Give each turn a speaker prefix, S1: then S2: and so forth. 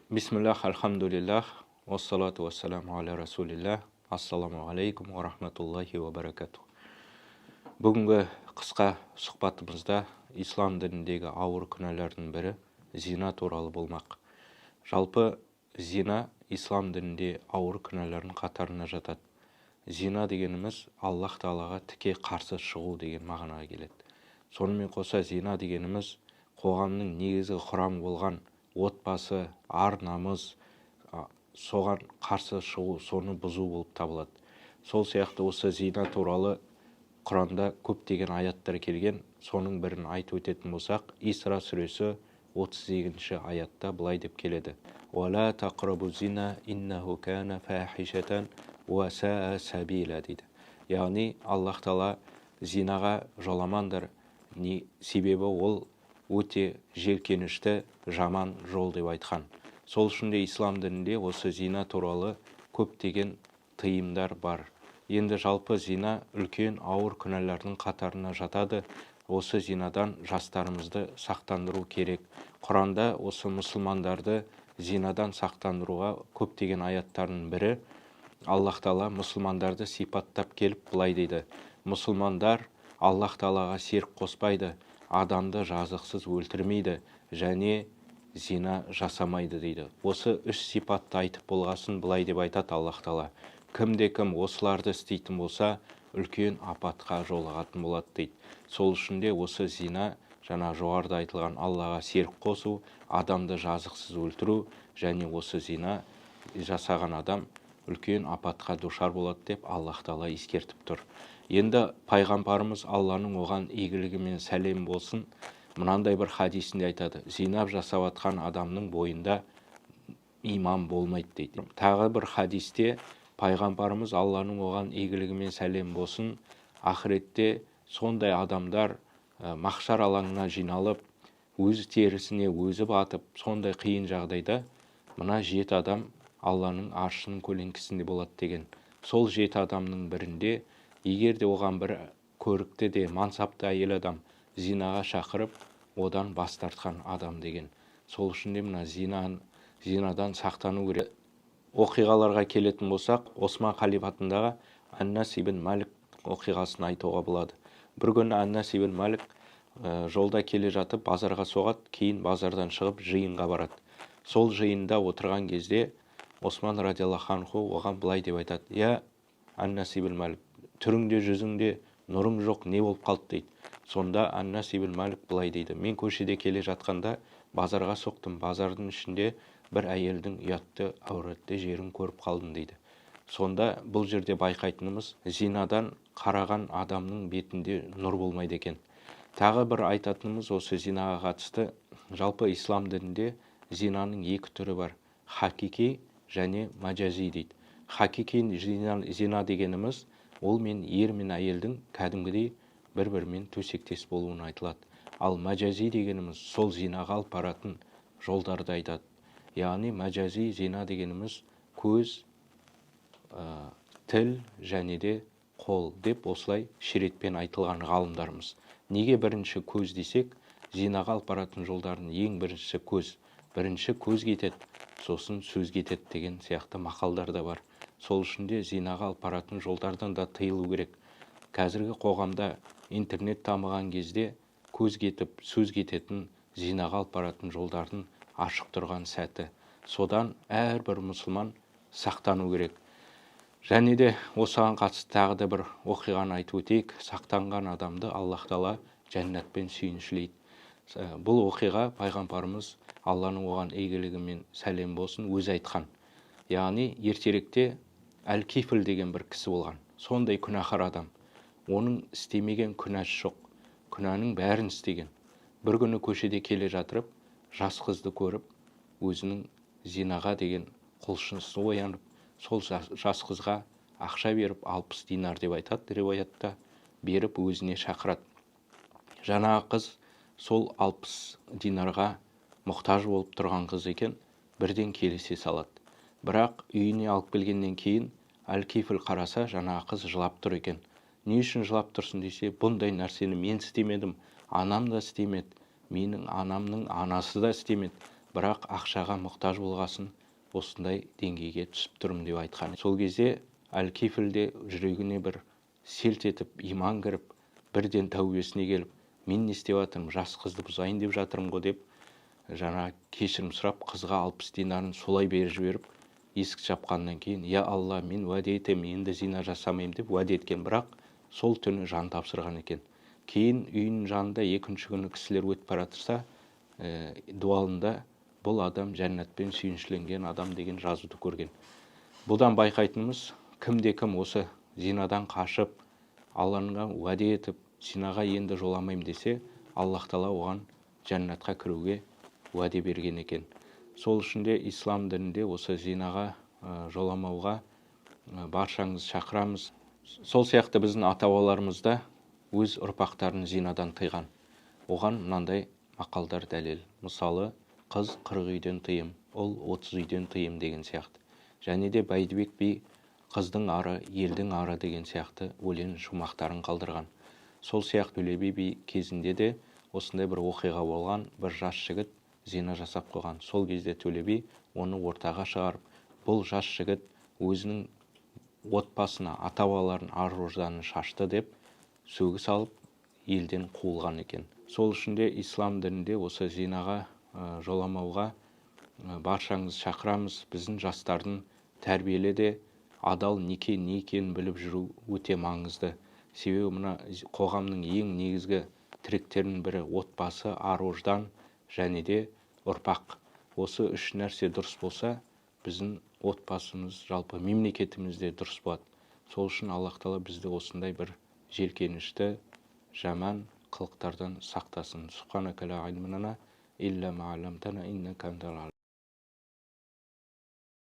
S1: Бисмиллах, альхамдулиллах, уассалату вассаламу аля расулиллах, ассаламу алейкум ва рахматуллахи ва баракату. Бүгінгі қысқа сұхбатымызда ислам дініндегі ауыр күнәлардың бірі зина туралы болмақ. Жалпы зина ислам дінінде ауыр күнәлардың қатарына жатады. Зина дегеніміз Аллах Тағалаға тіке қарсы шығу деген мағынаға келеді. Сонымен қоса зина дегеніміз қоғамның негізгі құрамы болған отбасы, ар-намыс, соған қарсы шығу, соны бұзу болып табылады. Сол сияқты осы зина туралы Құранда көптеген аяттар келген. Соның бірін айтып өтетін болсақ, Исра сүресі 38-ші аятта былай деп келеді: «Уала тақрабу зина иннаху кана фахишатан уа саа сабила» дейді. Яғни Аллах Тағала зинаға жоламаңдар, себебі ол өте желкенішті жаман жол деп айтқан. Сол үшін де ислам дінінде осы зина туралы көптеген тыйымдар бар. Енді жалпы зина үлкен ауыр күнәлардың қатарына жатады. Осы зинадан жастарымызды сақтандыру керек. Құранда осы мұсылмандарды зинадан сақтандыруға көптеген аяттардың бірі. Аллах Тағала мұсылмандарды сипаттап келіп былай дейді: мұсылмандар Аллах Тағалаға серік қоспайды, адамды жазықсыз өлтірмейді және зина жасамайды дейді. Осы үш сипатты айтып болғасын былай деп айтады Аллах Тағала: кімде-кім осыларды істейтін болса, үлкен апатқа жолығатын болады дейді. Сол үшін де осы зина, жаңа жоғарыда айтылған Аллаға серік қосу, адамды жазықсыз өлтіру және осы зина жасаған адам үлкен апатқа душар болады деп Аллах Тағала ескертіп тұр. Енді пайғамбарымыз Алланың оған игілігі мен сәлем болсын, мынандай бір хадисінде айтады: зинап жасап атқан адамның бойында иман болмайды дейді. Тағы бір хадисте пайғамбарымыз Алланың оған игілігі мен сәлем болсын, ақыретте сондай адамдар махшар алаңына жиналып, өз терісіне өзі батып, сондай қиын жағдайда мына 7 адам Алланың аршының көлеңкесінде болады деген. Сол 7 адамның бірінде, егер де оған бір көрікті де мансапты әйел адам зинаға шақырып, одан бас тартқан адам деген. Сол үшін де мына зинадан сақтану керек. Оқиғаларға келетін болсақ, Осман халифатындағы Аннас ибн Малик оқиғасын айтуға болады. Бір күні Аннас ибн Малик жолда келе жатып базарға соғады, кейін базардан шығып жиынға барады. Сол жиында отырған кезде Осман радиаллаху анху оған былай деп айтады: «Я Аннас ибн Малик, түріңде жүзіңде нұрың жоқ, не болып қалды?» дейді. Сонда Аннас ибн Малик былай дейді: «Мен көшеде келе жатқанда базарға соқтым, базардың ішінде бір әйелдің ұятты әуретті жерін көріп қалдым» дейді. Сонда бұл жерде байқайтынымыз, зинадан қараған адамның бетінде нұр болмайды екен. Тағы бір айтатынымыз осы зинаға қатысты: жалпы ислам дінінде зинаның екі түрі бар: хакики және маджази дейді. Хакики зина дегеніміз ол ер мен әйелдің кәдімгідей бір-бірімен төсектес болуын айтылады. Ал маджази дегеніміз сол зинаға алып баратын жолдарды айтады. Яғни маджази зина дегеніміз көз, тіл және де қол деп осылай шеретпен айтылған ғалымдарымыз. Неге бірінші көз десек, зинаға алып баратын жолдардың ең бірінші көз. Бірінші көз кетеді, сосын сөз кетеді деген сияқты мақалдар да бар. Сол үшін де зинаға алып баратын жолдардан да тыйылу керек. Қазіргі қоғамда интернет дамыған кезде көз кетіп, сөз кететін, зинаға алып баратын жолдардың ашық тұрған сәті. Содан әрбір мұсылман сақтану керек. Және де осыған қатысты тағы да бір оқиғаны айтып өтейік. Сақтанған адамды Аллах Тағала жәннатпен сүйіншілейді. Бұл оқиға пайғамбарымыз Алланың оған игілігі мен сәлем болсын өзі айтқан. Яғни ертеректе Әл-Кифл деген бір кісі болған. Сондай күнәһар адам. Оның істемеген күнәсі жоқ. Күнәнің бәрін істеген. Бір күні көшеде келе жатырып, жас қызды көріп, өзінің зинаға деген құлшынысы оянып, сол жас қызға ақша беріп 60 динар деп айтады риуаятта, беріп өзіне шақырады. Жаңағы қыз сол 60 динарға мұқтаж болып тұрған қыз екен, бірден келісе салады. Бірақ үйіне алып келгеннен кейін Әл-Кифл қараса, жаңағы қыз жылап тұр екен. Не үшін жылап тұрсын десе, бұндай нәрсені мен істемедім, анам да істемеді, менің анамның анасы да істемеді. бірақ ақшаға мұқтаж болғасын осындай деңгейге түсіп тұрмын деп айтқан. Сол кезде Әл-Кифілде жүрегіне бір селт етіп, иман кіріп, бірден тәубесіне келіп, мен не істеп жатырмын, жас қызды бұзайын деп жатырмын ғой деп, жаңа кешірім сұрап, қызға 60 динарын солай беріп жіберіп, есік жапқаннан кейін, я Алла, мен уәде етемін, енді зина жасамаймын деп уәде еткен, бірақ сол түні жан тапсырған екен. Кейін үйінің жанында екінші күні кісілер өтіп бара жатса, дуалында бұл адам жәннатпен сүйіншіленген адам деген жазуды көрген. Бұдан байқайтынымыз, кімде-кім осы зинадан қашып, Аллаға уәде етіп, зинаға енді жоламаймын десе, Аллах Тағала оған жәннатқа кіруге уәде берген екен. Сол үшін де ислам дінінде осы зинаға жоламауға баршаңыз шақырамыз. Сол сияқты біздің ата-бабаларымыз да өз ұрпақтарын зинадан тыйған. Оған мынандай мақалдар дәлел. Мысалы, қыз 40 үйден тыйым, ұл 30 үйден тыйым деген сияқты. Және де Бәйдібек би қыздың ары, елдің ары деген сияқты өлең шумақтарын қалдырған. Сол сияқты Төле би кезінде де осындай бір оқиға болған, бір жас жігіт зина жасап қойған. Сол кезде Төле би оны ортаға шығарып, бұл жас жігіт өзінің отбасына, ата-бабаларын ар-ожданын шашты деп сөгіс алып, елден қуылған екен. Сол үшін де ислам дінінде осы зинаға жоламауға баршаңыз шақырамыз. Біздің жастардың тәрбиелі де адал неке не екенін біліп жүру өте маңызды. Себебі мына қоғамның ең негізгі тіректерінің бірі отбасы, ар-ождан және де ұрпақ. Осы үш нәрсе дұрыс болса, біздің отбасымыз, жалпы мемлекетімізде дұрыс болады. Сол үшін Аллах Тағала бізді осындай бір жеркенішті, жаман қылықтардан сақтасын. Субханака ла илма лана илля ма алламтана иннека антал алим.